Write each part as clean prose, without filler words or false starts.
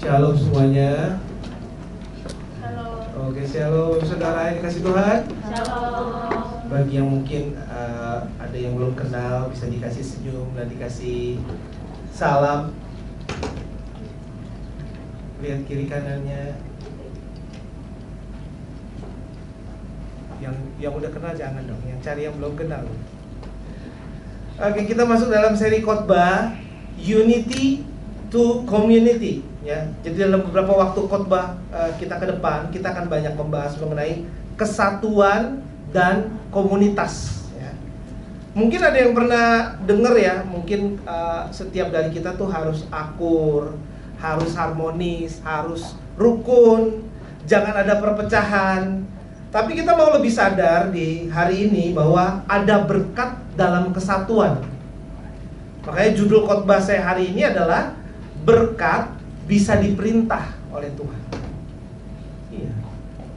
Shalom semuanya. Shalom. Oke, shalom saudara yang dikasih Tuhan. Shalom. Bagi yang mungkin ada yang belum kenal, bisa dikasih senyum dan dikasih salam. Lihat kiri kanannya. Yang udah kenal jangan dong, yang cari yang belum kenal. Oke, kita masuk dalam seri khotbah Unity to Community, ya. Jadi dalam beberapa waktu khotbah kita ke depan, kita akan banyak membahas mengenai kesatuan dan komunitas, ya. Mungkin ada yang pernah dengar ya, mungkin setiap dari kita tuh harus akur, harus harmonis, harus rukun, jangan ada perpecahan. Tapi kita mau lebih sadar di hari ini bahwa ada berkat dalam kesatuan. Makanya judul khotbah saya hari ini adalah berkat bisa diperintah oleh Tuhan. Iya.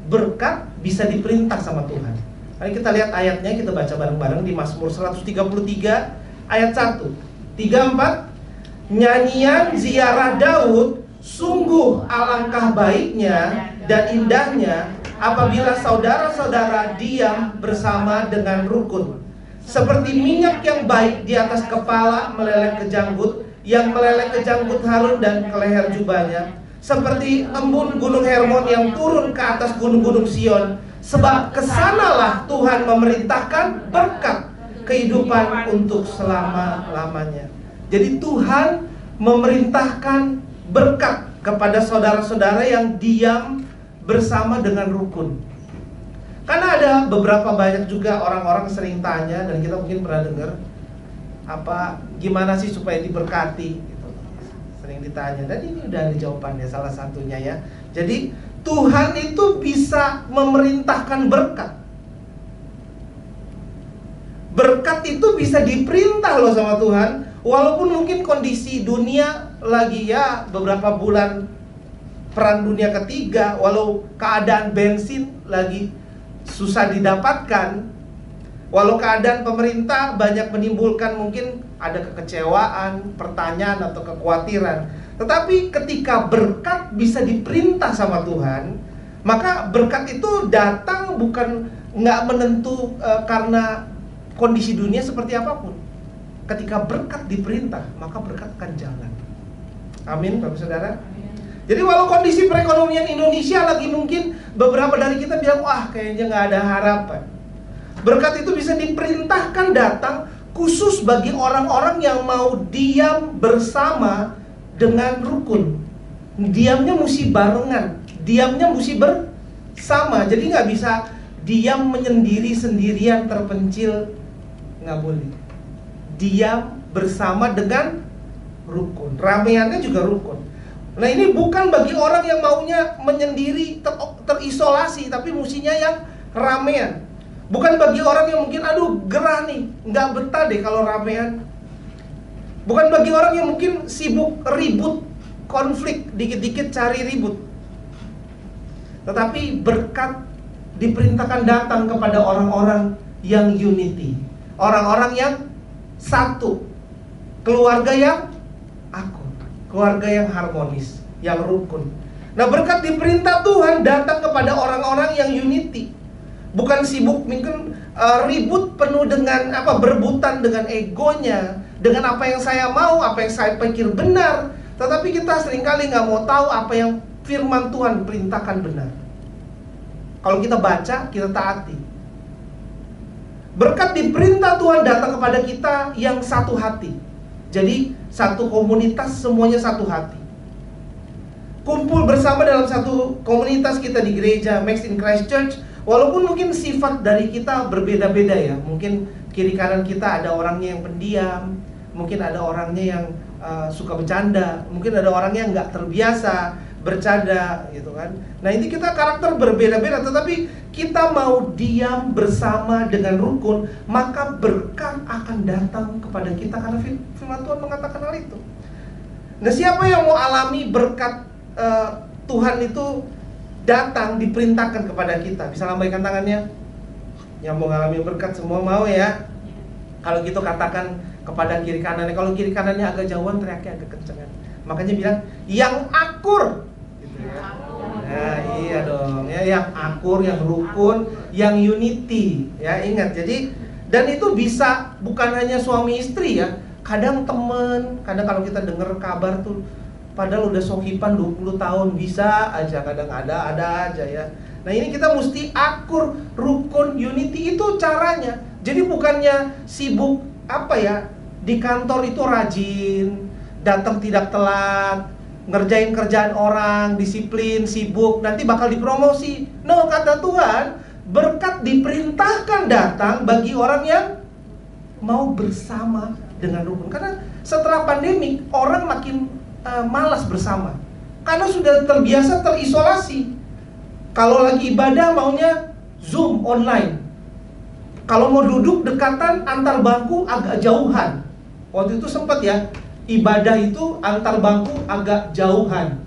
Berkat bisa diperintah sama Tuhan. Mari kita lihat ayatnya, kita baca bareng-bareng di Mazmur 133 ayat 1. 3-4. Nyanyian ziarah Daud, sungguh alangkah baiknya dan indahnya apabila saudara-saudara diam bersama dengan rukun. Seperti minyak yang baik di atas kepala meleleh ke janggut, yang meleleh ke janggut Harun dan ke leher jubahnya. Seperti embun gunung Hermon yang turun ke atas gunung-gunung Sion. Sebab kesanalah Tuhan memerintahkan berkat kehidupan untuk selama-lamanya. Jadi Tuhan memerintahkan berkat kepada saudara-saudara yang diam bersama dengan rukun. Karena ada beberapa banyak juga orang-orang sering tanya, dan kita mungkin pernah dengar, gimana sih supaya diberkati gitu. Sering ditanya, dan ini udah ada jawabannya, salah satunya ya. Jadi Tuhan itu bisa memerintahkan berkat. Berkat itu bisa diperintah loh sama Tuhan. Walaupun mungkin kondisi dunia lagi ya beberapa bulan Perang Dunia Ketiga, walau keadaan bensin lagi susah didapatkan, walau keadaan pemerintah banyak menimbulkan mungkin ada kekecewaan, pertanyaan atau kekhawatiran. Tetapi ketika berkat bisa diperintah sama Tuhan, maka berkat itu datang bukan nggak menentu karena kondisi dunia seperti apapun. Ketika berkat diperintah, maka berkat akan jalan. Amin, Bapak Saudara. Jadi walau kondisi perekonomian Indonesia lagi mungkin beberapa dari kita bilang, wah kayaknya nggak ada harapan. Berkat itu bisa diperintahkan datang khusus bagi orang-orang yang mau diam bersama dengan rukun. Diamnya mesti barengan, diamnya mesti bersama. Jadi nggak bisa diam menyendiri sendirian terpencil, nggak boleh. Diam bersama dengan rukun. Rameannya juga rukun. Nah ini bukan bagi orang yang maunya menyendiri, terisolasi, tapi mestinya yang ramean. Bukan bagi orang yang mungkin aduh gerah nih, nggak betah deh kalau ramean. Bukan bagi orang yang mungkin sibuk ribut, konflik, dikit-dikit cari ribut. Tetapi berkat diperintahkan datang kepada orang-orang yang unity, orang-orang yang satu, keluarga yang akur, keluarga yang harmonis, yang rukun. Nah berkat diperintah Tuhan datang kepada orang-orang yang unity. Bukan sibuk mungkin ribut penuh dengan berebutan dengan egonya, dengan apa yang saya mau, apa yang saya pikir benar. Tetapi kita seringkali nggak mau tahu apa yang firman Tuhan perintahkan benar. Kalau kita baca, kita taati. Berkat diperintah Tuhan datang kepada kita yang satu hati. Jadi satu komunitas, semuanya satu hati. Kumpul bersama dalam satu komunitas kita di gereja Max in Christ Church. Walaupun mungkin sifat dari kita berbeda-beda ya. Mungkin kiri kanan kita ada orangnya yang pendiam, mungkin ada orangnya yang suka bercanda, mungkin ada orangnya yang nggak terbiasa bercanda gitu kan. Nah ini kita karakter berbeda-beda, tetapi kita mau diam bersama dengan rukun, maka berkat akan datang kepada kita karena firman Tuhan mengatakan hal itu. Nah siapa yang mau alami berkat Tuhan itu datang, diperintahkan kepada kita? Bisa lambaikan tangannya. Yang mau mengalami berkat semua mau ya. Kalau gitu katakan kepada kiri kanannya. Kalau kiri kanannya agak jauhan, teriaknya agak kencengan. Makanya bilang yang akur gitu ya. Nah, iya dong ya, yang akur, yang rukun, yang unity ya, ingat. Jadi dan itu bisa bukan hanya suami istri ya, kadang temen, kadang kalau kita dengar kabar tuh padahal udah sohipan 20 tahun bisa aja, kadang ada aja ya. Nah ini kita mesti akur, rukun, unity, itu caranya. Jadi bukannya sibuk apa ya, di kantor itu rajin, datang tidak telat, ngerjain kerjaan orang, disiplin, sibuk, nanti bakal dipromosi. No, kata Tuhan, berkat diperintahkan datang bagi orang yang mau bersama dengan rukun. Karena setelah pandemik, orang makin malas bersama, karena sudah terbiasa terisolasi. Kalau lagi ibadah maunya Zoom online. Kalau mau duduk dekatan antar bangku agak jauhan. Waktu itu sempat ya, ibadah itu antar bangku agak jauhan.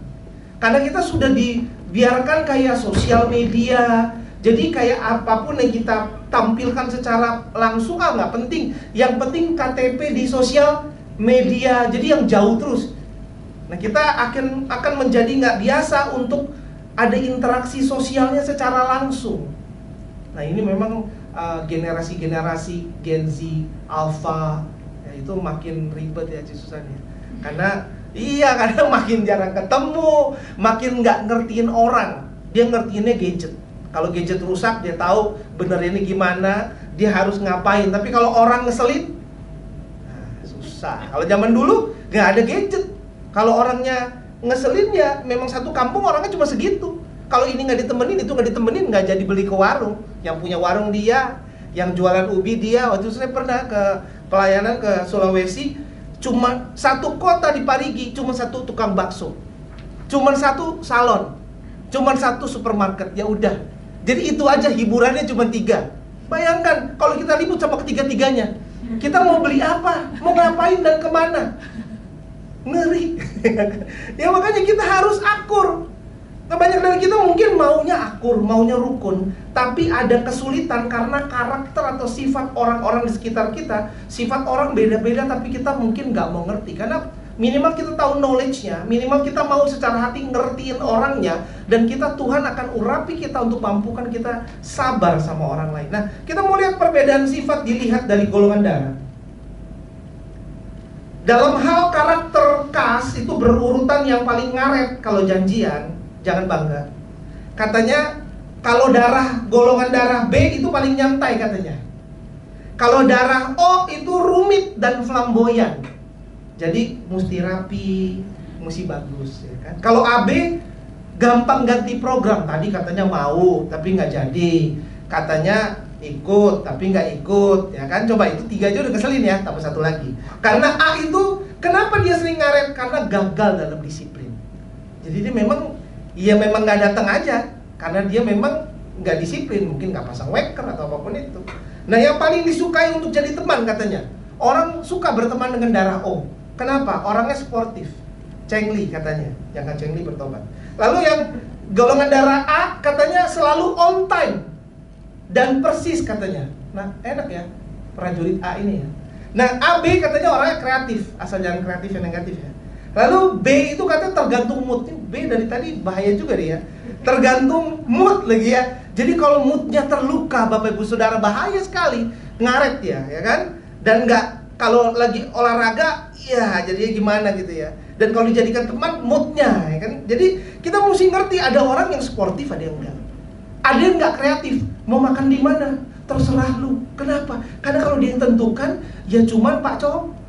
Karena kita sudah dibiarkan kayak sosial media. Jadi kayak apapun yang kita tampilkan secara langsung nggak penting. Yang penting KTP di sosial media. Jadi yang jauh terus. Nah kita akan menjadi nggak biasa untuk ada interaksi sosialnya secara langsung. Nah ini memang generasi-generasi Gen Z, Alpha ya, itu makin ribet ya Susannya. Karena makin jarang ketemu, makin nggak ngertiin orang. Dia ngertiinnya gadget. Kalau gadget rusak dia tahu benernya ini gimana, dia harus ngapain. Tapi kalau orang ngeselin, nah, susah. Kalau zaman dulu nggak ada gadget. Kalau orangnya ngeselin ya memang satu kampung orangnya cuma segitu. Kalau ini nggak ditemenin, itu nggak ditemenin, nggak jadi beli ke warung. Yang punya warung dia, yang jualan ubi dia. Waktu itu saya pernah ke pelayanan ke Sulawesi, cuma satu kota di Parigi, cuma satu tukang bakso, cuma satu salon, cuma satu supermarket. Ya udah. Jadi itu aja hiburannya cuma 3. Bayangkan kalau kita ribut sama ketiga-tiganya, kita mau beli apa, mau ngapain dan kemana? Ngeri. Ya makanya kita harus akur. Nah, banyak dari kita mungkin maunya akur, maunya rukun, tapi ada kesulitan karena karakter atau sifat orang-orang di sekitar kita. Sifat orang beda-beda, tapi kita mungkin nggak mau ngerti. Karena minimal kita tahu knowledge-nya, minimal kita mau secara hati ngertiin orangnya, dan Tuhan akan urapi kita untuk mampukan kita sabar sama orang lain. Nah, kita mau lihat perbedaan sifat dilihat dari golongan darah. Dalam hal karakter kas itu berurutan yang paling ngaret kalau janjian, jangan bangga. Katanya kalau golongan darah B itu paling nyantai katanya. Kalau darah O itu rumit dan flamboyan. Jadi mesti rapi, mesti bagus ya kan. Kalau AB gampang ganti program. Tadi katanya mau tapi nggak jadi. Katanya ikut tapi nggak ikut ya kan. Coba itu 3 aja udah keselin ya, tambah 1 lagi. Karena A itu kenapa dia sering ngaret? Karena gagal dalam disiplin. Jadi dia memang nggak datang aja karena dia memang nggak disiplin, mungkin nggak pasang waker atau apapun itu. Nah yang paling disukai untuk jadi teman katanya, orang suka berteman dengan darah O. Kenapa? Orangnya sportif, cengli katanya. Jangan cengli bertobat. Lalu yang golongan darah A katanya selalu on time dan persis katanya. Nah enak ya prajurit A ini ya. Nah AB katanya orangnya kreatif, asal jangan kreatif yang negatif ya. Lalu B itu katanya tergantung mood. B dari tadi bahaya juga dia ya. Tergantung mood lagi ya. Jadi kalau moodnya terluka Bapak Ibu Saudara bahaya sekali. Ngaret ya kan. Dan kalau lagi olahraga ya jadinya gimana gitu ya. Dan kalau dijadikan teman moodnya ya kan. Jadi kita mesti ngerti ada orang yang sportif, ada yang enggak. Ada yang enggak kreatif. Mau makan di mana? Terserah lu. Kenapa? Karena kalau dia tentukan ya cuman Pak Cong.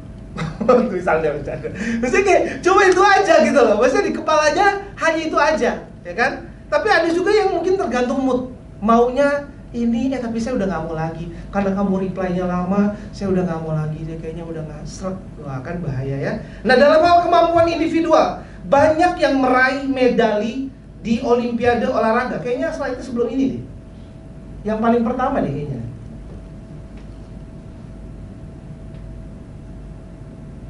Misalnya bercanda. Maksudnya kayak cuma itu aja gitu loh. Maksudnya di kepalanya hanya itu aja, ya kan? Tapi ada juga yang mungkin tergantung mood. Maunya ini, tapi saya udah nggak mau lagi. Karena kamu reply-nya lama, saya udah nggak mau lagi. Dia kayaknya udah nggak seret. Wah kan bahaya ya. Nah dalam hal kemampuan individual, banyak yang meraih medali di Olimpiade olahraga. Kayaknya slide sebelum ini nih. Yang paling pertama nih kayaknya.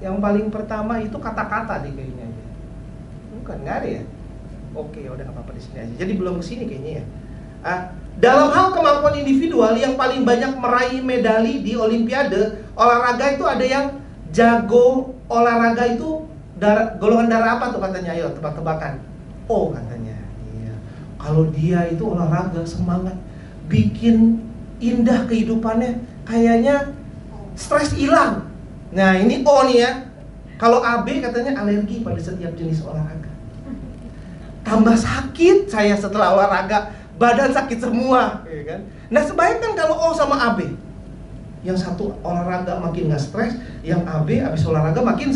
Yang paling pertama itu kata-kata deh kayaknya. Bukan, nggak ada ya? Oke, udah nggak apa-apa di sini aja. Jadi belum kesini kayaknya ya. Dalam hal kemampuan individual yang paling banyak meraih medali di Olimpiade olahraga itu ada yang jago olahraga itu golongan darah apa tuh katanya? Ayo tebak-tebakan. O katanya. Iya. Kalau dia itu olahraga, semangat, bikin indah kehidupannya, kayaknya stres hilang. Nah ini O nih ya. Kalau AB katanya alergi pada setiap jenis olahraga. Tambah sakit saya setelah olahraga, badan sakit semua, ya kan? Nah sebaiknya kalau O sama AB, yang satu olahraga makin nggak stres, yang AB habis olahraga makin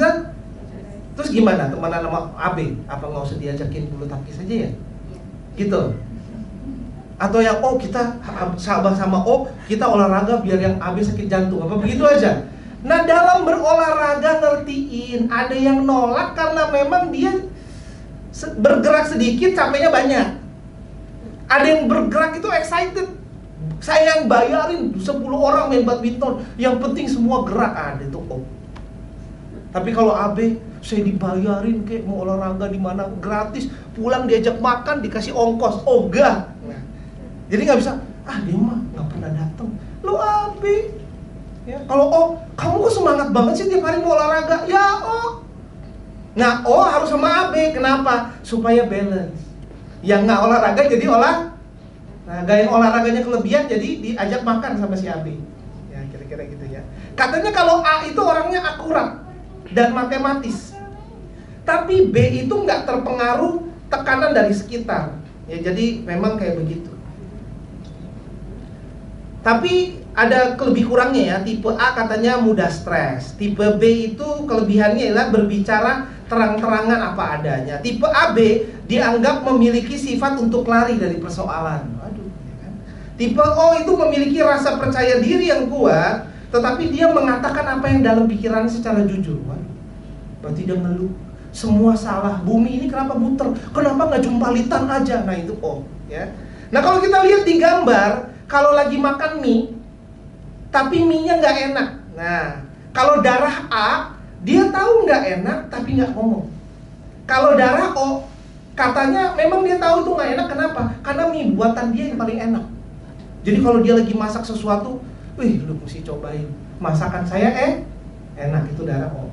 terus gimana temenan sama AB? Apa nggak usah diajakin bulu tangkis saja ya? Gitu. Atau yang O kita sahabat sama O, kita olahraga biar yang AB sakit jantung, apa begitu aja? Nah dalam berolahraga ngertiin, ada yang nolak karena memang dia bergerak sedikit capeknya banyak. Ada yang bergerak itu excited. Saya yang bayarin 10 orang main badminton, yang penting semua gerak, ada itu O. Tapi kalau AB, saya dibayarin kayak mau olahraga di mana gratis, pulang diajak makan dikasih ongkos, ogah. Nah, jadi nggak bisa, dia mah nggak pernah datang. Lo AB, ya, kalau O, kamu kok semangat banget sih tiap hari mau olahraga? Ya O. Nah O harus sama AB, kenapa? Supaya balance. Yang nggak olahraga jadi yang olahraganya kelebihan jadi diajak makan sama si AB. Ya kira-kira gitu ya. Katanya kalau A itu orangnya akurat dan matematis, tapi B itu nggak terpengaruh tekanan dari sekitar. Ya jadi memang kayak begitu. Tapi ada lebih kurangnya ya. Tipe A katanya mudah stres. Tipe B itu kelebihannya adalah berbicara terang-terangan apa adanya. Tipe AB dianggap memiliki sifat untuk lari dari persoalan. Waduh, ya kan? Tipe O itu memiliki rasa percaya diri yang kuat, tetapi dia mengatakan apa yang dalam pikirannya secara jujur. Waduh, berarti dia ngeluh, semua salah, bumi ini kenapa muter, kenapa nggak jumpalitan aja. Nah itu O ya. Nah kalau kita lihat di gambar, kalau lagi makan mie tapi mie-nya nggak enak. Nah kalau darah A, dia tahu nggak enak tapi nggak ngomong. Kalau darah O, katanya memang dia tahu itu nggak enak. Kenapa? Karena mie buatan dia yang paling enak. Jadi kalau dia lagi masak sesuatu, wih lu mesti cobain masakan saya, enak, itu darah O.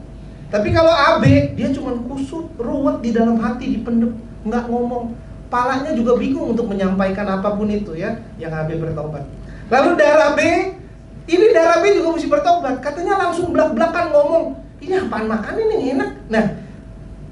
Tapi kalau AB, dia cuma kusut, ruwet di dalam hati, dipendem, nggak ngomong. Palanya juga bingung untuk menyampaikan apapun itu ya, yang AB bertobat. Lalu darah B, ini darah B juga mesti bertobat. Katanya langsung belak-belakan ngomong, ini apaan makan ini enak. Nah,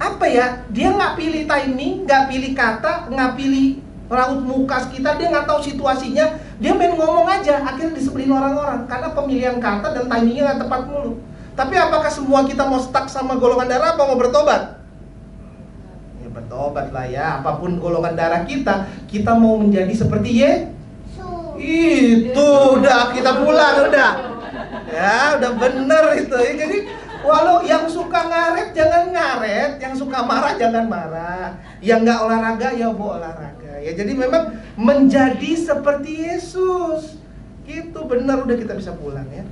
apa ya? Dia nggak pilih timing, nggak pilih kata, nggak pilih raut muka kita, dia nggak tahu situasinya, dia main ngomong aja, akhirnya disebelin orang-orang karena pemilihan kata dan timingnya nggak tepat mulu. Tapi apakah semua kita mau stuck sama golongan darah apa mau bertobat? Ya bertobat lah ya, apapun golongan darah kita mau menjadi seperti itu udah kita pulang udah. Ya, udah bener itu. Jadi walau yang suka ngaret jangan ngaret, yang suka marah jangan marah, yang nggak olahraga ya mau olahraga. Ya jadi memang menjadi seperti Yesus. Gitu bener, udah kita bisa pulang ya.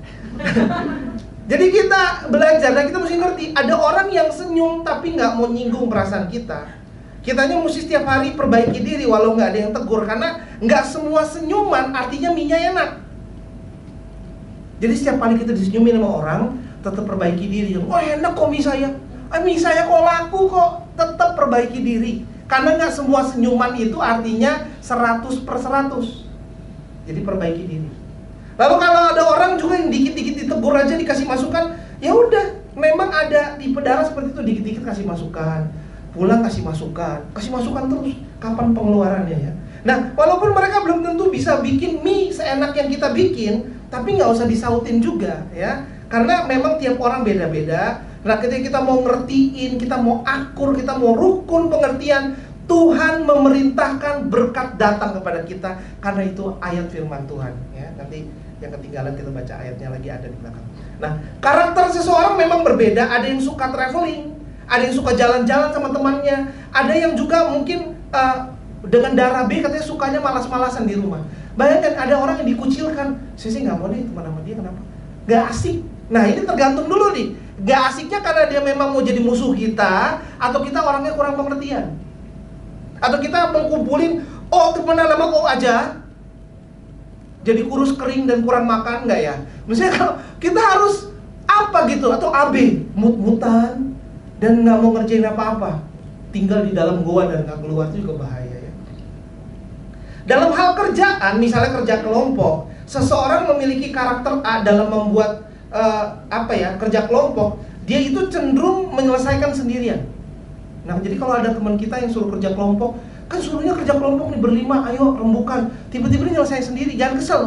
Jadi kita belajar dan kita mesti ngerti, ada orang yang senyum tapi nggak mau nyinggung perasaan kita. Kitanya mesti setiap hari perbaiki diri walau nggak ada yang tegur, karena nggak semua senyuman artinya mie-nya enak. Jadi setiap kali kita disenyumin sama orang, tetap perbaiki diri. Oh enak kok mie saya, mie saya kok laku kok, tetap perbaiki diri. Karena nggak semua senyuman itu artinya 100/100. Jadi perbaiki diri. Lalu kalau ada orang juga yang dikit-dikit ditegur aja dikasih masukan, ya udah, memang ada tipe darah seperti itu, dikit-dikit kasih masukan, pulang kasih masukan terus. Kapan pengeluarannya ya? Nah, walaupun mereka belum tentu bisa bikin mie seenak yang kita bikin, tapi nggak usah disautin juga ya, karena memang tiap orang beda-beda. Nah ketika kita mau ngertiin, kita mau akur, kita mau rukun pengertian, Tuhan memerintahkan berkat datang kepada kita, karena itu ayat firman Tuhan ya. Nanti yang ketinggalan kita baca ayatnya lagi, ada di belakang. Nah karakter seseorang memang berbeda. Ada yang suka traveling, ada yang suka jalan-jalan sama temannya, ada yang juga mungkin dengan darah B katanya sukanya malas-malasan di rumah. Bayangkan ada orang yang dikucilkan, saya sih nggak mau deh teman sama dia, kenapa? Gak asik. Nah ini tergantung dulu nih, gak asiknya karena dia memang mau jadi musuh kita, atau kita orangnya kurang pengertian, atau kita mengkumpulin temenan sama aja jadi kurus kering dan kurang makan, nggak ya? Misalnya kalau kita harus apa gitu, atau AB mut-mutan, dan nggak mau ngerjain apa-apa, tinggal di dalam goa dan nggak keluar, itu juga bahaya ya. Dalam hal kerjaan, misalnya kerja kelompok, seseorang memiliki karakter A dalam membuat kerja kelompok, dia itu cenderung menyelesaikan sendirian. Nah, jadi kalau ada teman kita yang suruh kerja kelompok, kan suruhnya kerja kelompok nih berlima, ayo rembukan, tiba-tiba dia nyelesain sendiri, jangan kesel.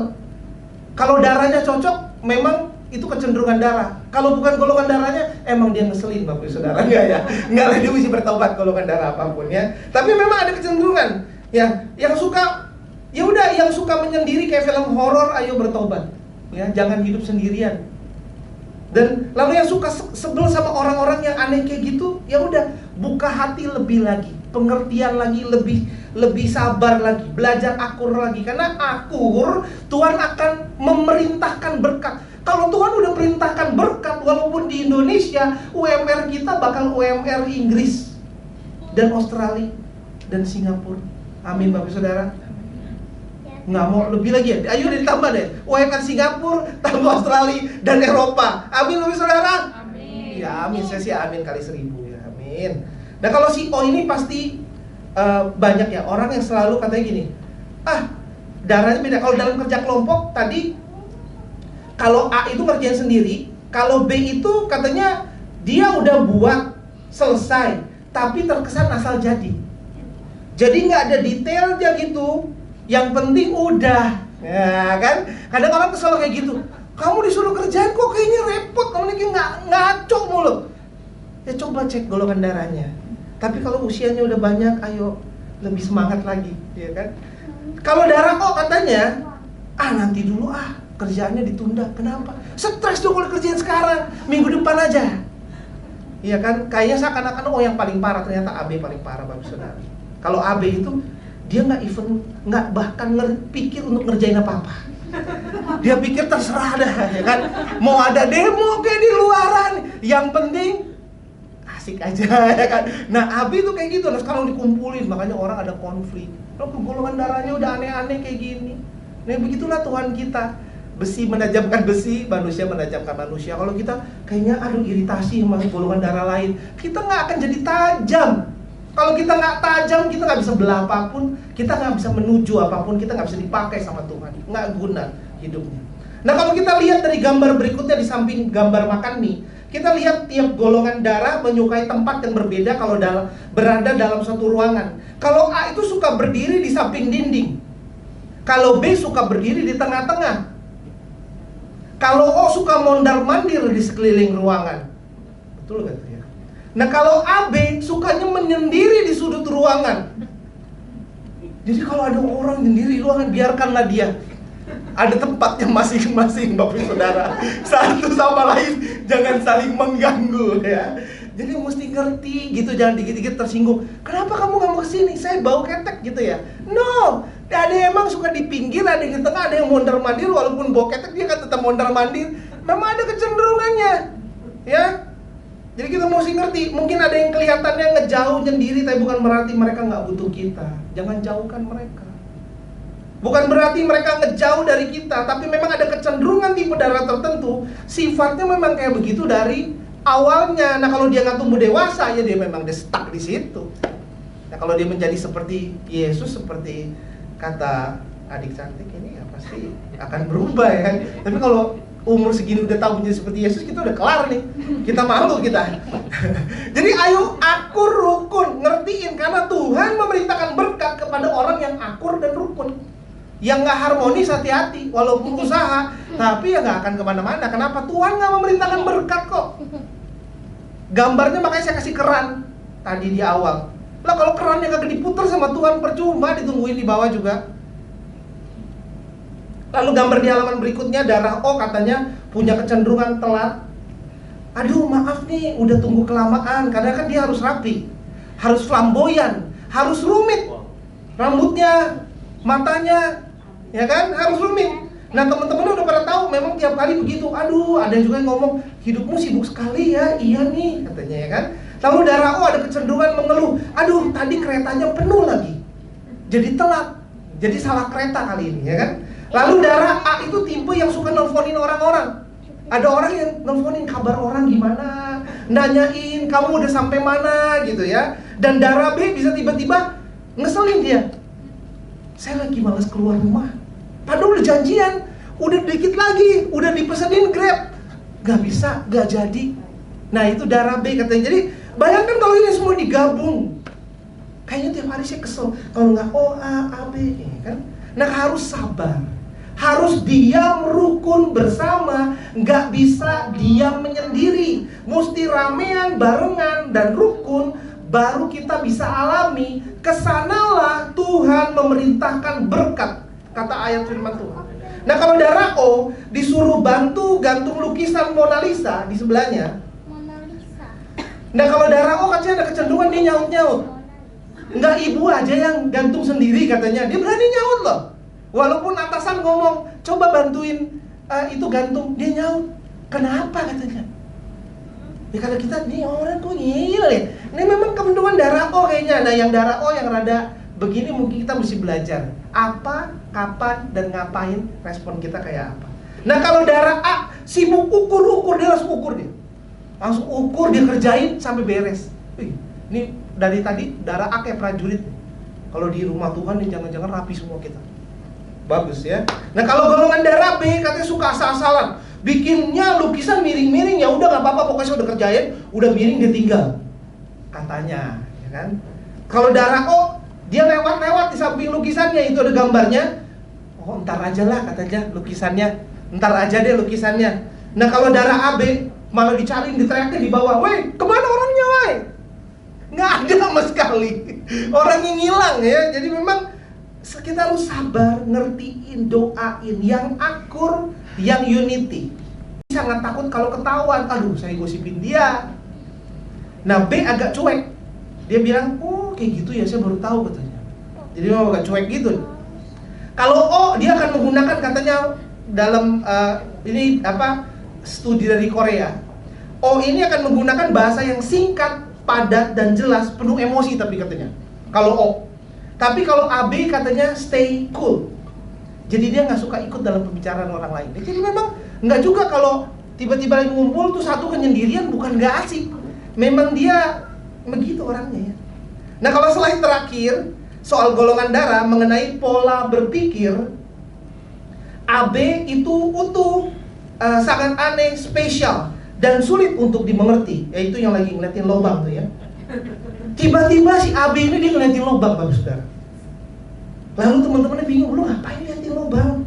Kalau darahnya cocok, memang itu kecenderungan darah. Kalau bukan golongan darahnya, emang dia ngeselin Bapak Ibu Saudara, enggak ya? Enggak lah, dia mesti bertobat golongan darah apapun ya. Tapi memang ada kecenderungan ya, yang suka yang suka menyendiri kayak film horor, ayo bertobat. Ya, jangan hidup sendirian. Dan lalu yang suka sebel sama orang-orang yang aneh kayak gitu, ya udah, buka hati lebih lagi, pengertian lagi, lebih sabar lagi, belajar akur lagi. Karena akur, Tuhan akan memerintahkan berkat. Kalau Tuhan udah perintahkan berkat, walaupun di Indonesia UMR kita bakal UMR Inggris dan Australia dan Singapura. Amin Bapak Saudara. Nggak mau lebih lagi ya? Ayo ditambah deh, UMR Singapura, tambah Australia dan Eropa. Amin Bapak Saudara. Amin. Ya amin, saya sih amin kali 1000 ya, amin. Nah kalau si O ini pasti banyak ya orang yang selalu katanya gini, darahnya beda. Kalau dalam kerja kelompok tadi, kalau A itu ngerjain sendiri, kalau B itu katanya dia udah buat selesai, tapi terkesan asal jadi. Jadi nggak ada detailnya gitu. Yang penting udah, ya kan? Kadang orang kesel kayak gitu. Kamu disuruh kerjain kok kayaknya repot, kamu ini ngaco mulu. Ya coba cek golongan darahnya. Tapi kalau usianya udah banyak, ayo lebih semangat lagi, ya kan? Kalau darah kok katanya, nanti dulu kerjaannya ditunda. Kenapa? Stres dong kalau kerjain sekarang, minggu depan aja. Iya kan? Kayaknya seakan-akan yang paling parah, ternyata AB paling parah Bapak Saudara. Kalau AB itu dia nggak bahkan pikir untuk ngerjain apa-apa. Dia pikir terserah dah, ya kan? Mau ada demo kayak di luaran, yang penting asik aja, ya kan? Nah, Abi tuh kayak gitu. Nah, sekarang dikumpulin, makanya orang ada konflik. Kalau golongan darahnya udah aneh-aneh kayak gini. Nah, begitulah Tuhan kita. Besi menajamkan besi, manusia menajamkan manusia. Kalau kita kayaknya iritasi sama golongan darah lain, kita nggak akan jadi tajam. Kalau kita nggak tajam, kita nggak bisa belah apapun, kita nggak bisa menuju apapun, kita nggak bisa dipakai sama Tuhan, nggak guna hidupnya. Nah kalau kita lihat dari gambar berikutnya di samping gambar makan mie, kita lihat tiap golongan darah menyukai tempat yang berbeda kalau berada dalam satu ruangan. Kalau A itu suka berdiri di samping dinding, kalau B suka berdiri di tengah-tengah, kalau O suka mondar-mandir di sekeliling ruangan. Betul gak tuh ya? Nah kalau AB sukanya menyendiri di sudut ruangan. Jadi kalau ada orang sendiri di ruangan, biarkanlah dia. Ada tempatnya masing-masing Bapak Saudara. Satu sama lain jangan saling mengganggu ya. Jadi mesti ngerti gitu, jangan dikit-dikit tersinggung. Kenapa kamu gak mau kesini? Saya bau ketek gitu ya. No, ada yang emang suka di pinggir, ada yang di tengah, ada yang mondar-mandir. Walaupun bau ketek dia kan tetap mondar-mandir. Memang ada kecenderungannya ya. Jadi kita mesti ngerti, mungkin ada yang kelihatannya ngejauh sendiri, tapi bukan berarti mereka nggak butuh kita. Jangan jauhkan mereka. Bukan berarti mereka ngejauh dari kita, tapi memang ada kecenderungan tipe darah tertentu, sifatnya memang kayak begitu dari awalnya. Nah kalau dia nggak tumbuh dewasa, ya dia memang stuck di situ. Nah kalau dia menjadi seperti Yesus, seperti kata adik cantik ini, ya pasti akan berubah ya kan. Tapi kalau umur segini udah tahu menjadi seperti Yesus, kita udah kelar nih. Kita malu kita. Jadi ayo akur, rukun, ngertiin. Karena Tuhan memerintahkan berkat kepada orang yang akur dan rukun. Yang gak harmonis hati-hati, walaupun usaha, tapi ya gak akan kemana-mana. Kenapa? Tuhan gak memerintahkan berkat kok. Gambarnya makanya saya kasih keran tadi di awal. Lah kalau kerannya kagak diputer sama Tuhan, percuma ditungguin di bawah juga. Lalu gambar di halaman berikutnya, darah O katanya punya kecenderungan telat. Aduh maaf nih, udah tunggu kelamaan. Karena kan dia harus rapi, harus flamboyan, harus rumit. Rambutnya, matanya, ya kan, harus rumit. Nah teman-teman udah pada tahu, memang tiap kali begitu. Aduh, ada juga yang ngomong, hidupmu sibuk sekali ya. Iya nih, katanya ya kan. Lalu darah O ada kecenderungan mengeluh. Aduh, tadi keretanya penuh lagi, jadi telat, jadi salah kereta kali ini, ya kan. Lalu darah A itu tipe yang suka nelfonin orang-orang. Ada orang yang nelfonin kabar orang gimana, nanyain kamu udah sampai mana gitu ya. Dan darah B bisa tiba-tiba ngeselin dia. Saya lagi malas keluar rumah, padahal udah janjian, udah dikit lagi, udah dipesenin Grab, gak bisa, gak jadi. Nah itu darah B katanya. Jadi bayangkan kalau ini semua digabung, kayaknya tiap hari saya kesel. Kalau nggak O, A, B kan. Nah harus sabar, harus diam rukun bersama, nggak bisa diam menyendiri. Mesti ramean, barengan, dan rukun, baru kita bisa alami. Kesanalah Tuhan memerintahkan berkat, kata ayat firman Tuhan. Nah kalau darah O disuruh bantu gantung lukisan Mona Lisa di sebelahnya. Nah kalau darah O katanya ada kecenderungan dia nyaut-nyaut. Enggak, ibu aja yang gantung sendiri katanya. Dia berani nyaut loh. Walaupun atasan ngomong, coba bantuin itu gantung, dia nyaut. Kenapa katanya? Ya kalau kita, nih orang kok gila ya. Ini memang kecenderungan darah O kayaknya. Nah yang darah O yang rada begini mungkin kita mesti belajar. Apa, kapan, dan ngapain respon kita kayak apa. Nah kalau darah A, sibuk ukur, dia langsung ukur dia. Langsung ukur, dia kerjain sampai beres. Ini dari tadi darah A kayak prajurit. Kalau di rumah Tuhan nih jangan-jangan rapi semua kita. Bagus ya. Nah kalau golongan darah B katanya suka asal-asalan, bikinnya lukisan miring-miring, ya udah nggak apa-apa, pokoknya saya udah kerjain, udah miring dia tinggal. Katanya, ya kan? Kalau darah O, dia lewat-lewat di samping lukisannya itu ada gambarnya. Oh ntar aja lah katanya lukisannya, ntar aja deh lukisannya. Nah kalau darah AB malah dicariin, diteriakin di bawah, weh kemana orangnya weh? Nggak ada sama sekali, orangnya ngilang ya. Jadi memang kita harus sabar, ngertiin, doain yang akur, yang unity. Sangat takut kalau ketahuan, aduh saya gosipin dia. Nah B agak cuek, dia bilang, oh kayak gitu ya, saya baru tahu katanya. Jadi memang agak cuek gitu. Kalau O, dia akan menggunakan katanya dalam ini apa, studi dari Korea. O ini akan menggunakan bahasa yang singkat, padat dan jelas, penuh emosi tapi katanya. Kalau O. Tapi kalau AB katanya stay cool. Jadi dia nggak suka ikut dalam pembicaraan orang lain. Jadi memang nggak juga kalau tiba-tiba lagi ngumpul tuh satu kenyendirian, bukan nggak asik. Memang dia begitu orangnya ya. Nah kalau slide terakhir soal golongan darah mengenai pola berpikir, AB itu utuh, sangat aneh, spesial dan sulit untuk dimengerti. Yaitu yang lagi ngeliatin lobang tuh ya. Tiba-tiba si AB ini dia ngeliatin lobang, Bapak Saudara. Lalu teman-temannya bingung, lu ngapain ngeliatin lobang?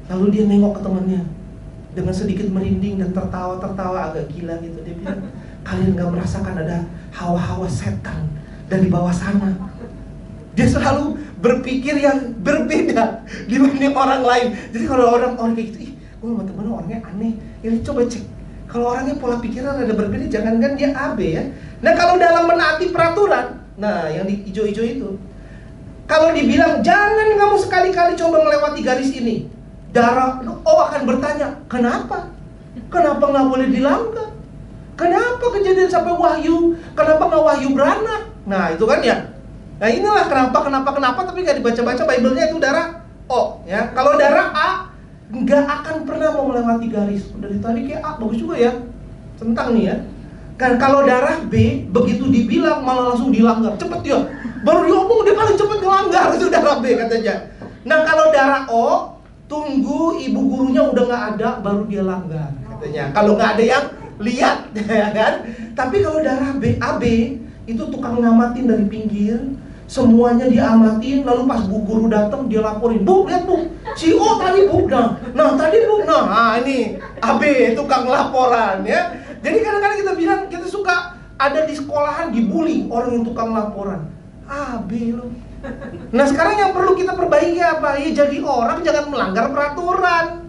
Lalu dia nengok ke temannya dengan sedikit merinding dan tertawa agak gila gitu. Dia bilang, kalian gak merasakan ada hawa-hawa setan dari bawah sana? Dia selalu berpikir yang berbeda dibanding orang lain. Jadi kalau orang kayak gitu, ih, gue sama temen orangnya aneh. Ini coba cek. Kalau orangnya pola pikiran ada berbeda, jangankan dia AB ya. Nah kalau dalam menaati peraturan, nah yang di hijau-hijau itu, kalau dibilang jangan kamu sekali-kali coba melewati garis ini, darah O akan bertanya, kenapa? Kenapa nggak boleh dilanggar? Kenapa kejadian sampai Wahyu? Kenapa nggak Wahyu beranak? Nah itu kan ya. Nah inilah kenapa, tapi nggak dibaca-baca Bible-nya itu darah O ya. Kalau darah A nggak akan pernah mau melewati garis. Dari tadi kayak A bagus juga ya, tentang nih ya. Kan kalau darah B begitu dibilang malah langsung dilanggar, cepet dia. Baru diomong dia paling cepet ngelanggar, itu darah B katanya. Nah kalau darah O, tunggu ibu gurunya udah nggak ada baru dia langgar katanya. Kalau nggak ada yang lihat, ya kan? Tapi kalau darah B, AB itu tukang ngamatin dari pinggir, semuanya diamatin. Lalu pas bu guru datang dia laporin, bu lihat bu, si O tadi bu, nah tadi bu, nah ini AB tukang laporan ya. Jadi kadang-kadang kita bilang kita suka ada di sekolahan dibully orang yang tukang laporan. AB loh. Nah sekarang yang perlu kita perbaiki apa? Ya jadi orang jangan melanggar peraturan.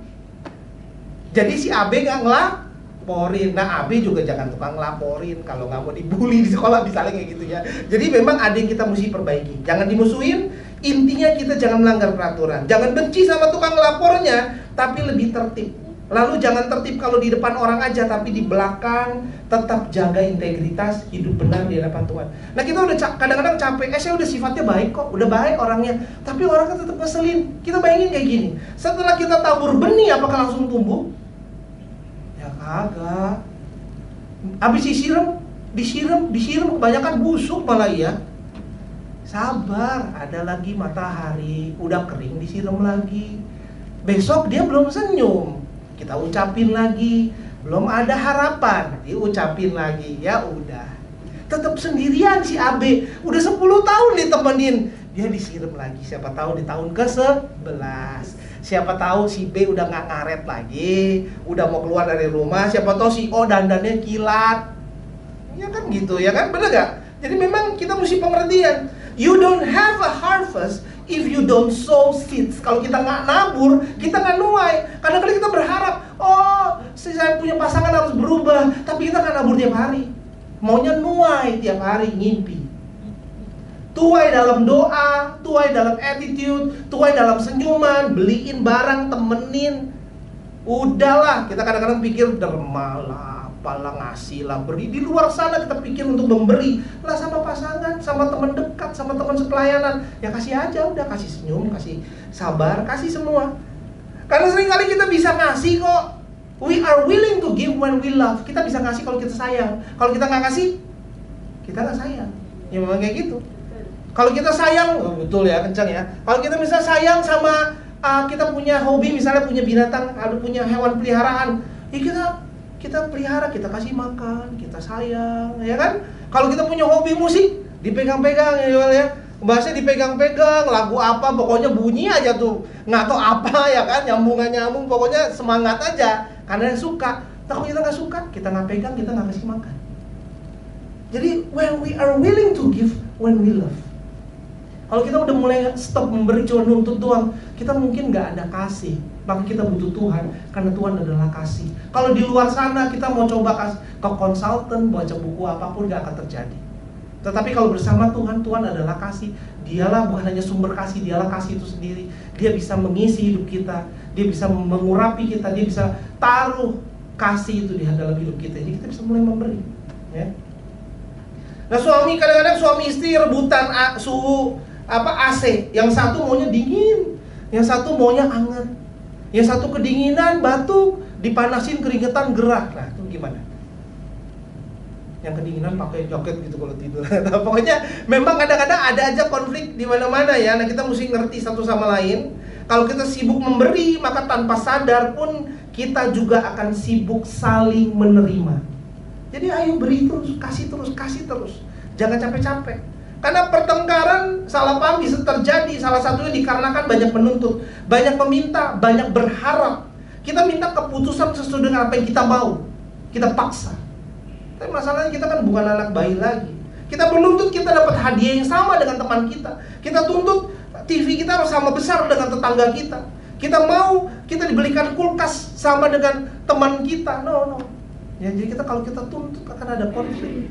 Jadi si AB nggak ngelaporin. Nah AB juga jangan tukang ngelaporin kalau nggak mau dibully di sekolah misalnya kayak gitu ya. Jadi memang ada yang kita mesti perbaiki. Jangan dimusuhin. Intinya kita jangan melanggar peraturan. Jangan benci sama tukang ngelapornya, tapi lebih tertib. Lalu jangan tertib kalau di depan orang aja, tapi di belakang tetap jaga integritas, hidup benar di hadapan Tuhan. Nah kita udah kadang-kadang capek, saya udah sifatnya baik kok, udah baik orangnya, tapi orangnya tetap ngeselin. Kita bayangin kayak gini, setelah kita tabur benih apakah langsung tumbuh? Ya kagak. Habis disiram kebanyakan busuk malah ya. Sabar, ada lagi matahari, udah kering disiram lagi. Besok dia belum senyum, kita ucapin lagi. Belum ada harapan, diucapin lagi. Ya udah, tetap sendirian si AB. Udah 10 tahun ditemenin, dia disiram lagi. Siapa tahu di tahun ke-11, siapa tahu si B udah gak ngaret lagi, udah mau keluar dari rumah. Siapa tahu si O dandannya kilat. Ya kan gitu, ya kan? Bener gak? Jadi memang kita mesti pengertian. You don't have a harvest if you don't sow seeds. Kalau kita nggak nabur, kita nggak nuai. Kadang-kadang kita berharap, oh, saya punya pasangan harus berubah, tapi kita nggak nabur tiap hari. Maunya nuai tiap hari, ngimpi. Tuai dalam doa, tuai dalam attitude, tuai dalam senyuman, beliin barang, temenin. Udahlah, kita kadang-kadang pikir derma lah, apalah, ngasih lah, beri. Di luar sana kita pikir untuk memberi lah, sama pasangan, sama teman dekat, sama teman sepelayanan. Ya kasih aja, udah kasih senyum, kasih sabar, kasih semua. Karena seringkali kita bisa ngasih kok. We are willing to give when we love. Kita bisa ngasih kalau kita sayang. Kalau kita nggak kasih, kita nggak sayang. Ya memang kayak gitu. Kalau kita sayang, oh, betul ya, kencang ya. Kalau kita misalnya sayang sama kita punya hobi, misalnya punya binatang, ada punya hewan peliharaan, ya kita pelihara, kita kasih makan, kita sayang, ya kan? Kalau kita punya hobi musik, dipegang-pegang ya, bahasanya dipegang-pegang, lagu apa, pokoknya bunyi aja tuh, nggak tahu apa ya kan, nyambung, pokoknya semangat aja, karena suka. Nah, kalau kita nggak suka, kita nggak pegang, kita nggak kasih makan. Jadi when we are willing to give, when we love. Kalau kita udah mulai stop memberi, cuma nuntut doang, kita mungkin nggak ada kasih. Maka kita butuh Tuhan, karena Tuhan adalah kasih. Kalau di luar sana kita mau coba ke konsultan, baca buku apapun, gak akan terjadi. Tetapi kalau bersama Tuhan, Tuhan adalah kasih. Dialah bukan hanya sumber kasih, dialah kasih itu sendiri. Dia bisa mengisi hidup kita, dia bisa mengurapi kita, dia bisa taruh kasih itu di dalam hidup kita. Jadi kita bisa mulai memberi, ya. Nah, kadang-kadang suami istri rebutan suhu AC. Yang satu maunya dingin, yang satu maunya hangat. Yang satu kedinginan, batuk, dipanasin keringetan, gerak. Nah, itu gimana? Yang kedinginan pakai jaket gitu kalau tidur. Nah, pokoknya memang kadang-kadang ada aja konflik di mana-mana ya. Nah, kita mesti ngerti satu sama lain. Kalau kita sibuk memberi, maka tanpa sadar pun kita juga akan sibuk saling menerima. Jadi ayo beri terus, kasih terus. Jangan capek-capek. Karena pertengkaran, salah paham bisa terjadi. Salah satunya dikarenakan banyak menuntut, banyak meminta, banyak berharap. Kita minta keputusan sesuai dengan apa yang kita mau, kita paksa. Tapi masalahnya kita kan bukan anak bayi lagi. Kita menuntut kita dapat hadiah yang sama dengan teman kita. Kita tuntut TV kita harus sama besar dengan tetangga kita. Kita mau kita dibelikan kulkas sama dengan teman kita. No. Ya, jadi kalau kita tuntut akan ada konflik.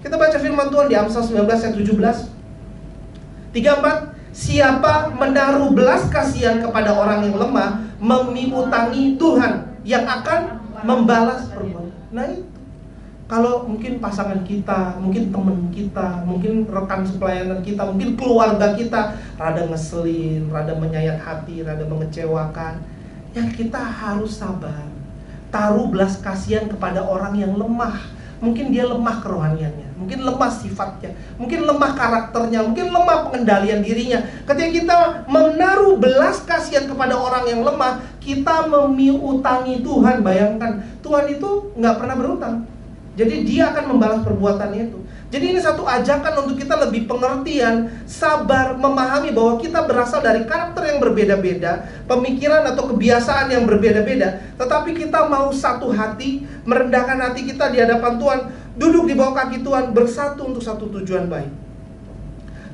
Kita baca firman Tuhan di Amsal 19 ayat 17. 34. Siapa menaruh belas kasihan kepada orang yang lemah, memiutangi Tuhan yang akan membalas perbuatan. Nah itu. Kalau mungkin pasangan kita, mungkin teman kita, mungkin rekan sepelayanan kita, mungkin keluarga kita rada ngeselin, rada menyayat hati, rada mengecewakan, ya kita harus sabar. Taruh belas kasihan kepada orang yang lemah. Mungkin dia lemah kerohaniannya, mungkin lemah sifatnya, mungkin lemah karakternya, mungkin lemah pengendalian dirinya. Ketika kita menaruh belas kasihan kepada orang yang lemah, kita memiutangi Tuhan. Bayangkan, Tuhan itu nggak pernah berutang. Jadi dia akan membalas perbuatannya itu. Jadi ini satu ajakan untuk kita lebih pengertian, sabar, memahami bahwa kita berasal dari karakter yang berbeda-beda, pemikiran atau kebiasaan yang berbeda-beda. Tetapi kita mau satu hati, merendahkan hati kita di hadapan Tuhan, duduk di bawah kaki Tuhan, bersatu untuk satu tujuan baik.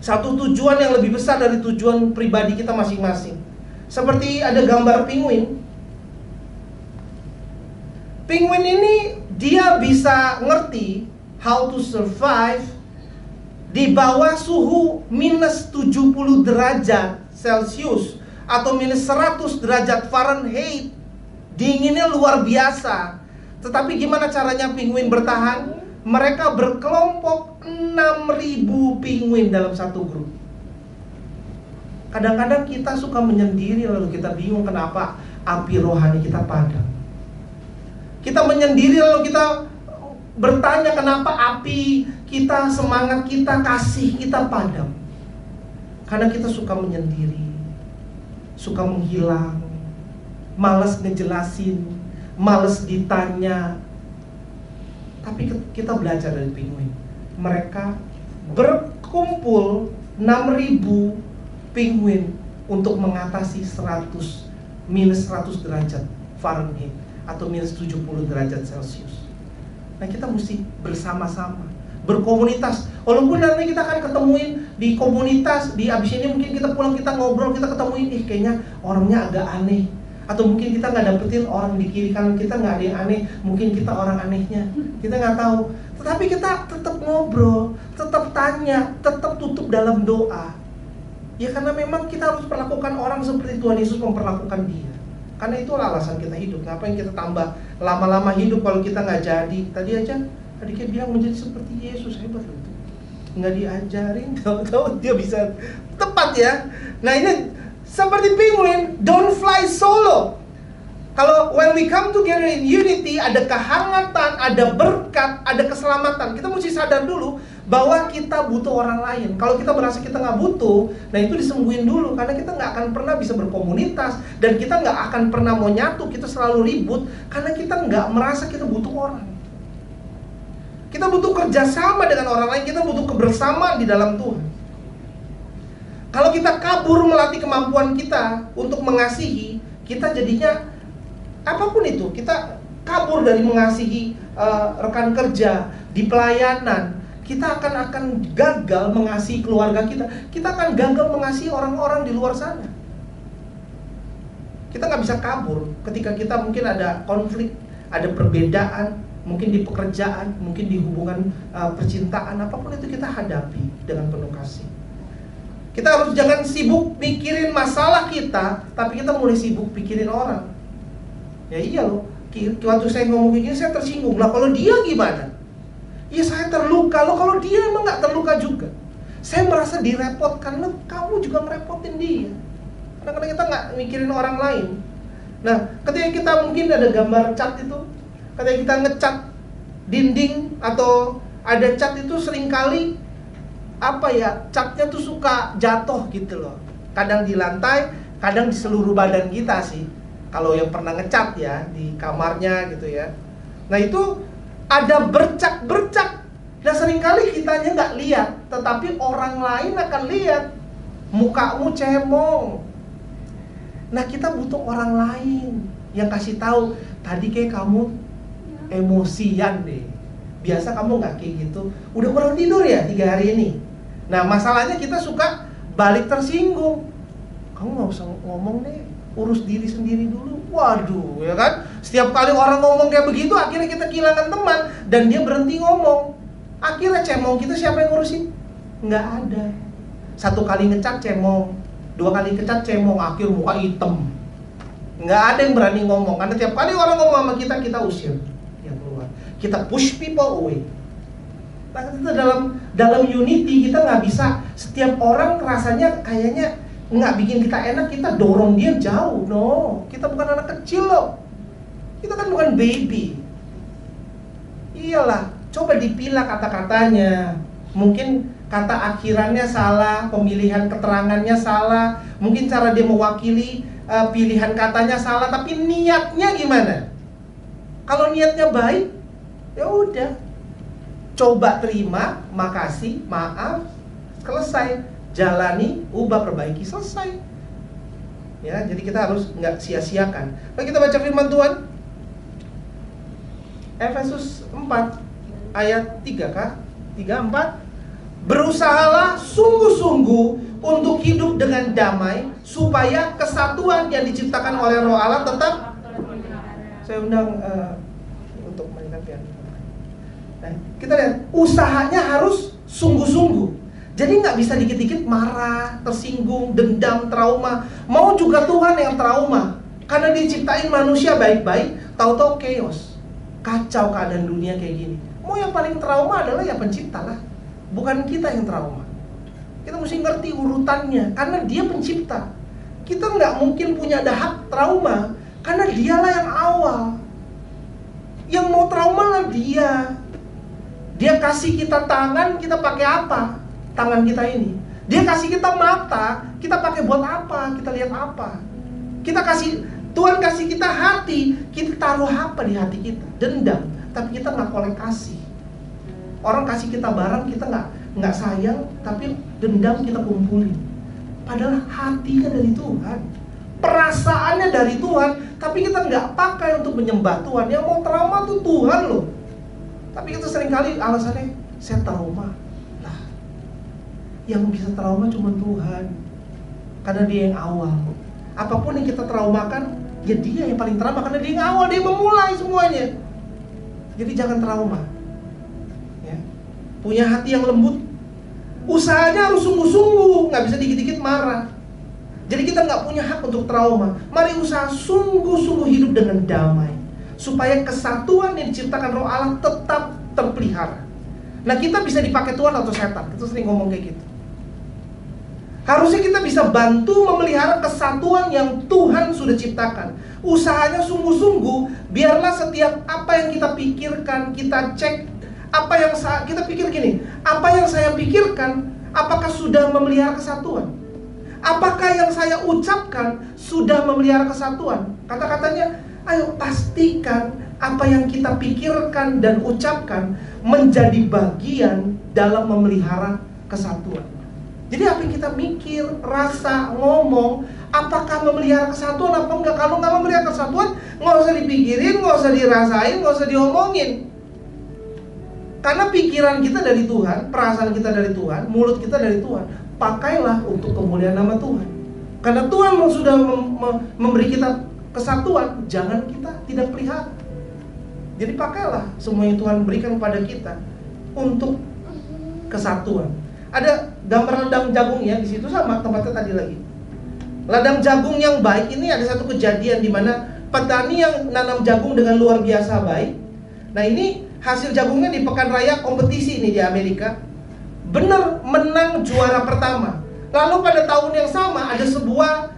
Satu tujuan yang lebih besar dari tujuan pribadi kita masing-masing. Seperti ada gambar penguin. Penguin ini dia bisa ngerti how to survive di bawah suhu minus 70 derajat Celcius atau minus 100 derajat Fahrenheit. Dinginnya luar biasa. Tetapi gimana caranya penguin bertahan? Mereka berkelompok 6.000 penguin dalam satu grup. Kadang-kadang kita suka menyendiri, lalu kita bingung kenapa api rohani kita padam. Kita menyendiri lalu kita bertanya kenapa api kita, semangat kita, kasih kita padam. Karena kita suka menyendiri, suka menghilang, malas ngejelasin, malas ditanya. Tapi kita belajar dari penguin. Mereka berkumpul 6.000 penguin untuk mengatasi minus 100 derajat Fahrenheit atau minus 70 derajat Celcius. Nah, kita mesti bersama-sama, berkomunitas. Walaupun nanti kita akan ketemuin di komunitas, di abis ini mungkin kita pulang, kita ngobrol, kita ketemuin, kayaknya orangnya agak aneh. Atau mungkin kita nggak dapetin orang di kiri kanan kita nggak ada yang aneh, mungkin kita orang anehnya, kita nggak tahu. Tetapi kita tetap ngobrol, tetap tanya, tetap tutup dalam doa. Ya karena memang kita harus perlakukan orang seperti Tuhan Yesus memperlakukan dia. Karena itulah alasan kita hidup. Ngapain kita tambah lama-lama hidup kalau kita nggak jadi? Tadi aja adiknya bilang menjadi seperti Yesus, hebat loh itu. Nggak diajarin, tahu-tahu dia bisa tepat ya. Nah ini seperti penguin, don't fly solo. Kalau when we come together in unity, ada kehangatan, ada berkat, ada keselamatan. Kita mesti sadar dulu bahwa kita butuh orang lain. Kalau kita merasa kita nggak butuh, nah itu disembuhin dulu. Karena kita nggak akan pernah bisa berkomunitas, dan kita nggak akan pernah mau nyatu. Kita selalu ribut karena kita nggak merasa kita butuh orang. Kita butuh kerjasama dengan orang lain. Kita butuh kebersamaan di dalam Tuhan. Kalau kita kabur melatih kemampuan kita untuk mengasihi, kita jadinya apapun itu, kita kabur dari mengasihi rekan kerja, di pelayanan, kita akan gagal mengasihi keluarga kita. Kita akan gagal mengasihi orang-orang di luar sana. Kita nggak bisa kabur ketika kita mungkin ada konflik, ada perbedaan, mungkin di pekerjaan, mungkin di hubungan percintaan, apapun itu kita hadapi dengan penuh kasih. Kita harus jangan sibuk mikirin masalah kita, tapi kita mulai sibuk pikirin orang. Ya iya loh, waktu saya ngomong gini saya tersinggung. Lah kalau dia gimana? Ya saya terluka. Loh kalau dia emang gak terluka juga. Saya merasa direpotkan. Loh kamu juga merepotin dia. Kadang-kadang kita gak mikirin orang lain. Nah ketika kita mungkin ada gambar cat itu, ketika kita ngecat dinding atau ada cat itu seringkali catnya tuh suka jatuh gitu loh. Kadang di lantai, kadang di seluruh badan kita sih. Kalau yang pernah ngecat ya, di kamarnya gitu ya. Nah itu ada bercak-bercak. Dan seringkali kitanya nggak lihat, tetapi orang lain akan lihat. Mukamu cemong. Nah kita butuh orang lain yang kasih tahu, tadi kayak kamu emosian deh. Biasa kamu nggak kayak gitu. Udah kurang tidur ya 3 hari ini. Nah masalahnya kita suka balik tersinggung. Kamu gak usah ngomong deh, urus diri sendiri dulu. Waduh ya kan, setiap kali orang ngomong kayak begitu, akhirnya kita kehilangan teman. Dan dia berhenti ngomong. Akhirnya cemong kita siapa yang ngurusin? Nggak ada. 1 kali ngecat cemong, 2 kali ngecat cemong, akhir muka hitam. Nggak ada yang berani ngomong. Karena tiap kali orang ngomong sama kita, kita usir dia keluar. Kita push people away. Nah, kita dalam unity kita nggak bisa setiap orang rasanya kayaknya nggak bikin kita enak, kita dorong dia jauh. No, kita bukan anak kecil loh. Kita kan bukan baby. Iyalah, coba dipilah kata-katanya. Mungkin kata akhirannya salah, pemilihan keterangannya salah, mungkin cara dia mewakili pilihan katanya salah, tapi niatnya gimana? Kalau niatnya baik, ya udah. Coba terima, makasih, maaf, selesai. Jalani, ubah, perbaiki, selesai. Ya, jadi kita harus nggak sia-siakan. Lalu kita baca firman Tuhan. Efesus 4 ayat 3 kah? 3, 4. Berusahalah sungguh-sungguh untuk hidup dengan damai, supaya kesatuan yang diciptakan oleh Roh Allah tetap. Saya undang untuk mainkan piano. Nah, kita lihat usahanya harus sungguh-sungguh. Jadi nggak bisa dikit-dikit marah, tersinggung, dendam, trauma. Mau juga Tuhan yang trauma, karena diciptain manusia baik-baik, tahu-tahu chaos, kacau keadaan dunia kayak gini. Mau yang paling trauma adalah ya pencipta lah, bukan kita yang trauma. Kita mesti ngerti urutannya, karena dia pencipta. Kita nggak mungkin punya hak trauma, karena dialah yang awal. Yang mau trauma lah dia. Dia kasih kita tangan, kita pakai apa? Tangan kita ini. Dia kasih kita mata, kita pakai buat apa? Kita lihat apa? Tuhan kasih kita hati, kita taruh apa di hati kita? Dendam, tapi kita nggak kolek kasih. Orang kasih kita barang, kita nggak sayang, tapi dendam kita kumpulin. Padahal hatinya dari Tuhan, perasaannya dari Tuhan, tapi kita nggak pakai untuk menyembah Tuhan. Yang mau trauma tuh Tuhan loh. Tapi kita seringkali alasannya, saya trauma. Lah, yang bisa trauma cuma Tuhan, karena Dia yang awal. Apapun yang kita traumakan, ya Dia yang paling trauma, karena Dia yang awal, Dia memulai semuanya. Jadi jangan trauma ya. Punya hati yang lembut, usahanya harus sungguh-sungguh, nggak bisa dikit-dikit marah. Jadi kita nggak punya hak untuk trauma. Mari usaha sungguh-sungguh hidup dengan damai, supaya kesatuan yang diciptakan Roh Allah tetap terpelihara. Nah, kita bisa dipakai Tuhan atau setan. Kita sering ngomong kayak gitu. Harusnya kita bisa bantu memelihara kesatuan yang Tuhan sudah ciptakan. Usahanya sungguh-sungguh, biarlah setiap apa yang kita pikirkan, kita cek kita pikir gini, apa yang saya pikirkan, apakah sudah memelihara kesatuan? Apakah yang saya ucapkan sudah memelihara kesatuan? Kata-katanya, ayo pastikan apa yang kita pikirkan dan ucapkan menjadi bagian dalam memelihara kesatuan. Jadi apa yang kita mikir, rasa, ngomong, apakah memelihara kesatuan apa enggak? Kalau nggak memelihara kesatuan, nggak usah dipikirin, nggak usah dirasain, nggak usah diomongin. Karena pikiran kita dari Tuhan, perasaan kita dari Tuhan, mulut kita dari Tuhan. Pakailah untuk kemuliaan nama Tuhan. Karena Tuhan sudah memberi kita kesatuan, jangan kita tidak pelihara. Jadi pakailah semua yang Tuhan berikan kepada kita untuk kesatuan. Ada gambar ladang jagung ya, di situ sama tempatnya tadi lagi. Ladang jagung yang baik ini ada satu kejadian di mana petani yang nanam jagung dengan luar biasa baik. Nah, ini hasil jagungnya di pekan raya kompetisi ini di Amerika. Benar menang juara pertama. Lalu pada tahun yang sama ada sebuah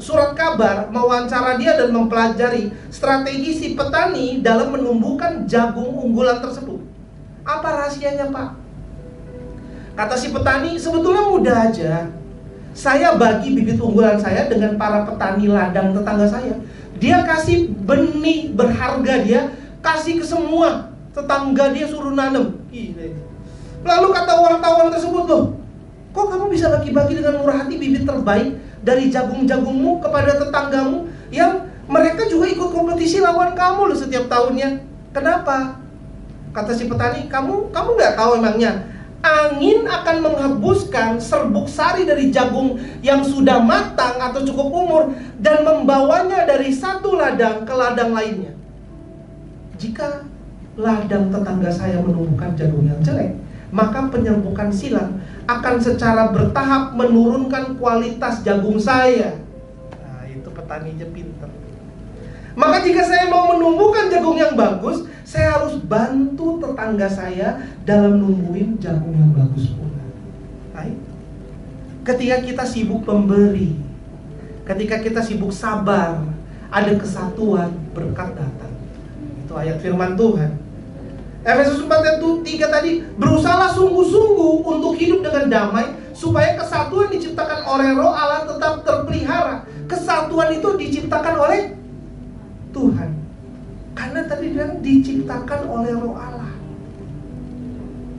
surat kabar mewawancara dia dan mempelajari strategi si petani dalam menumbuhkan jagung unggulan tersebut. Apa rahasianya, Pak? Kata si petani, sebetulnya mudah aja. Saya bagi bibit unggulan saya dengan para petani ladang tetangga saya. Dia kasih benih berharga, dia kasih ke semua tetangga, dia suruh nanam. Lalu kata wartawan tersebut, loh, kok kamu bisa bagi-bagi dengan murah hati bibit terbaik dari jagung-jagungmu kepada tetanggamu yang mereka juga ikut kompetisi lawan kamu loh setiap tahunnya. Kenapa? Kata si petani, kamu nggak tahu emangnya angin akan menghembuskan serbuk sari dari jagung yang sudah matang atau cukup umur dan membawanya dari satu ladang ke ladang lainnya. Jika ladang tetangga saya menumbuhkan jagung yang jelek, maka penyerbukan silang akan secara bertahap menurunkan kualitas jagung saya. Nah, itu petaninya pinter. Maka jika saya mau menumbuhkan jagung yang bagus, saya harus bantu tetangga saya dalam numbuhin jagung yang bagus pula. Nah, ketika kita sibuk memberi, ketika kita sibuk sabar, ada kesatuan, berkat datang. Itu ayat firman Tuhan. Efesus 4 ayat 3 tadi, berusahalah sungguh-sungguh untuk hidup dengan damai, supaya kesatuan diciptakan oleh Roh Allah tetap terpelihara. Kesatuan itu diciptakan oleh Tuhan. Karena tadi bilang diciptakan oleh Roh Allah.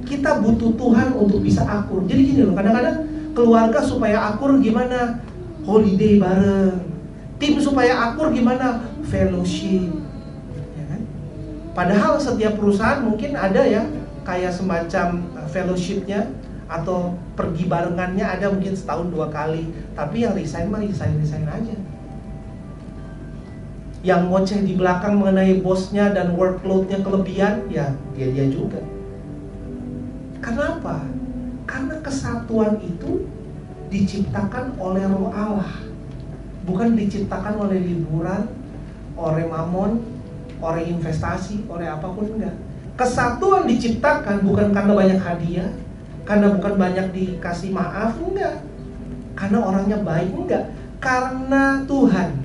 Kita butuh Tuhan untuk bisa akur. Jadi gini loh, kadang-kadang keluarga supaya akur gimana? Holiday bareng. Tim supaya akur gimana? Fellowship. Ya kan? Padahal setiap perusahaan mungkin ada ya kayak semacam fellowshipnya atau pergi barengannya ada mungkin setahun 2 kali. Tapi yang resign mah resign aja. Yang ngoceh di belakang mengenai bosnya dan workloadnya kelebihan, ya dia juga. Kenapa? Karena kesatuan itu diciptakan oleh Roh Allah, bukan diciptakan oleh liburan, oleh mamon, oleh investasi, oleh apapun, enggak. Kesatuan diciptakan bukan karena banyak hadiah, karena bukan banyak dikasih maaf, enggak. Karena orangnya baik, enggak. Karena Tuhan.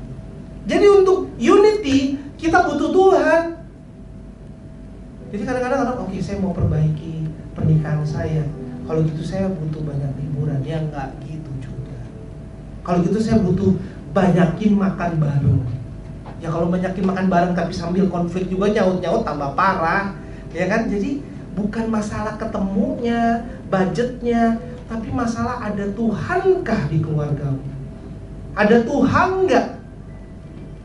Jadi untuk unity kita butuh Tuhan. Jadi kadang-kadang orang, oke, saya mau perbaiki pernikahan saya. Kalau gitu saya butuh banyak liburan. Ya nggak gitu juga. Kalau gitu saya butuh banyakin makan bareng. Ya kalau banyakin makan bareng tapi sambil konflik juga nyaut-nyaut tambah parah. Ya kan? Jadi bukan masalah ketemunya, budgetnya, tapi masalah ada Tuhankah di keluargamu? Ada Tuhan nggak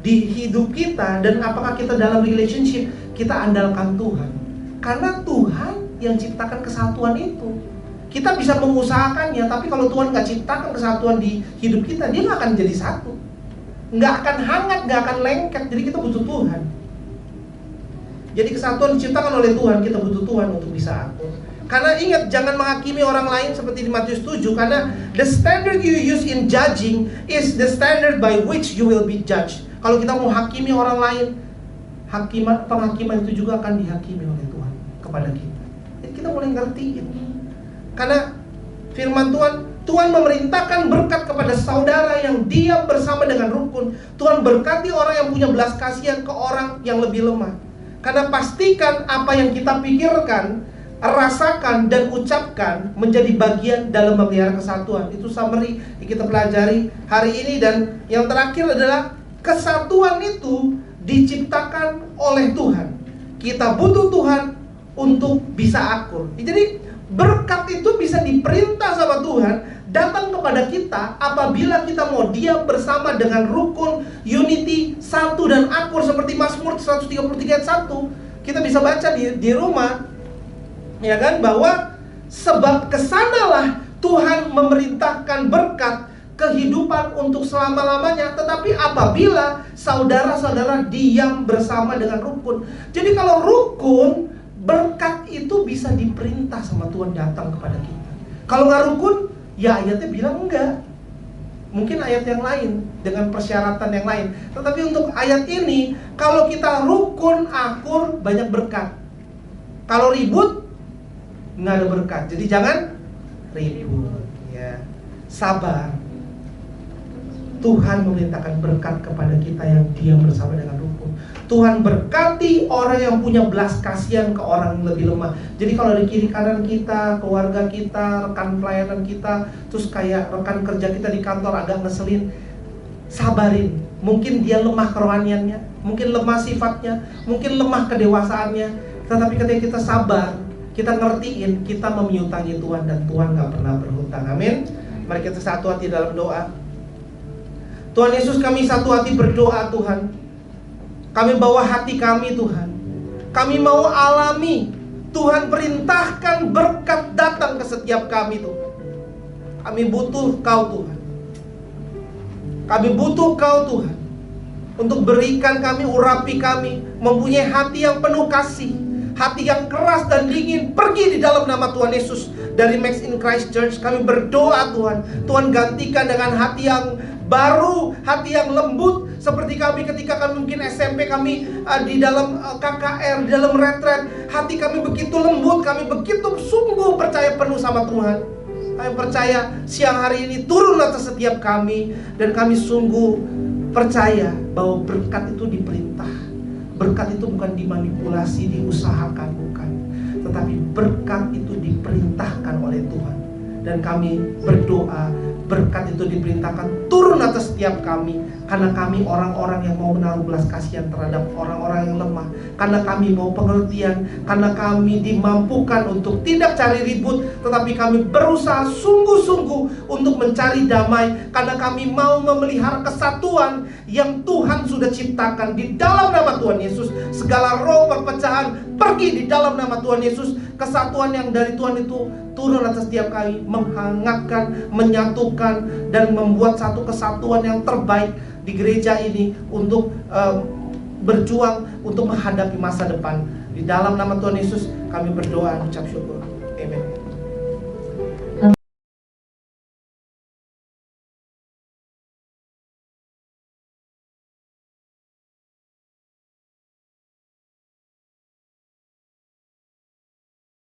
di hidup kita? Dan apakah kita dalam relationship kita andalkan Tuhan? Karena Tuhan yang ciptakan kesatuan itu. Kita bisa mengusahakannya, tapi kalau Tuhan nggak ciptakan kesatuan di hidup kita, dia nggak akan jadi satu, nggak akan hangat, nggak akan lengket. Jadi kita butuh Tuhan. Jadi kesatuan diciptakan oleh Tuhan, kita butuh Tuhan untuk bisa akur. Karena ingat, jangan menghakimi orang lain seperti di Matius 7. Karena the standard you use in judging is the standard by which you will be judged. Kalau kita mau hakimi orang lain, penghakiman itu juga akan dihakimi oleh Tuhan kepada kita. Jadi kita mulai ngertiin. Karena firman Tuhan memerintahkan berkat kepada saudara yang diam bersama dengan rukun. Tuhan berkati orang yang punya belas kasihan ke orang yang lebih lemah. Karena pastikan apa yang kita pikirkan, rasakan dan ucapkan menjadi bagian dalam memelihara kesatuan. Itu summary yang kita pelajari hari ini. Dan yang terakhir adalah kesatuan itu diciptakan oleh Tuhan. Kita butuh Tuhan untuk bisa akur. Jadi berkat itu bisa diperintah sama Tuhan datang kepada kita apabila kita mau diam bersama dengan rukun, unity, satu dan akur seperti Mazmur 133 ayat 1. Kita bisa baca di rumah, ya kan, bahwa sebab kesanalah Tuhan memerintahkan berkat kehidupan untuk selama-lamanya. Tetapi apabila saudara-saudara diam bersama dengan rukun. Jadi kalau rukun, berkat itu bisa diperintah sama Tuhan datang kepada kita. Kalau nggak rukun, ya ayatnya bilang enggak. Mungkin ayat yang lain dengan persyaratan yang lain. Tetapi untuk ayat ini, kalau kita rukun, akur, banyak berkat. Kalau ribut, nggak ada berkat. Jadi jangan ribut, ya. Sabar. Tuhan memerintahkan berkat kepada kita yang diam bersama dengan rukun. Tuhan berkati orang yang punya belas kasihan ke orang yang lebih lemah. Jadi kalau di kiri kanan kita, keluarga kita, rekan pelayanan kita, terus kayak rekan kerja kita di kantor agak ngeselin, sabarin. Mungkin dia lemah kerohaniannya, mungkin lemah sifatnya, mungkin lemah kedewasaannya. Tetapi ketika kita sabar, kita ngertiin, kita memiutangi Tuhan, dan Tuhan gak pernah berhutang. Amin. Mari kita satu hati dalam doa. Tuhan Yesus, kami satu hati berdoa Tuhan. Kami bawa hati kami Tuhan. Kami mau alami Tuhan perintahkan berkat datang ke setiap kami Tuhan. Kami butuh Kau Tuhan. Kami butuh Kau Tuhan untuk berikan kami, urapi kami, mempunyai hati yang penuh kasih, hati yang keras dan dingin. Pergi di dalam nama Tuhan Yesus. Dari Max in Christ Church kami berdoa Tuhan. Tuhan gantikan dengan hati yang baru, hati yang lembut. Seperti kami ketika kami mungkin SMP, kami di dalam KKR, di dalam retret, hati kami begitu lembut, kami begitu sungguh percaya penuh sama Tuhan. Kami percaya siang hari ini turun atas setiap kami, dan kami sungguh percaya bahwa berkat itu diperintah. Berkat itu bukan dimanipulasi, diusahakan, bukan. Tetapi berkat itu diperintahkan oleh Tuhan. Dan kami berdoa, berkat itu diperintahkan turun atas setiap kami. Karena kami orang-orang yang mau menaruh belas kasihan terhadap orang-orang yang lemah. Karena kami mau pengertian. Karena kami dimampukan untuk tidak cari ribut, tetapi kami berusaha sungguh-sungguh untuk mencari damai. Karena kami mau memelihara kesatuan yang Tuhan sudah ciptakan di dalam nama Tuhan Yesus. Segala roh perpecahan pergi di dalam nama Tuhan Yesus. Kesatuan yang dari Tuhan itu turun atas setiap kami, menghangatkan, menyatukan, dan membuat satu kesatuan yang terbaik di gereja ini untuk berjuang untuk menghadapi masa depan. Di dalam nama Tuhan Yesus kami berdoa, ucap syukur. Amen.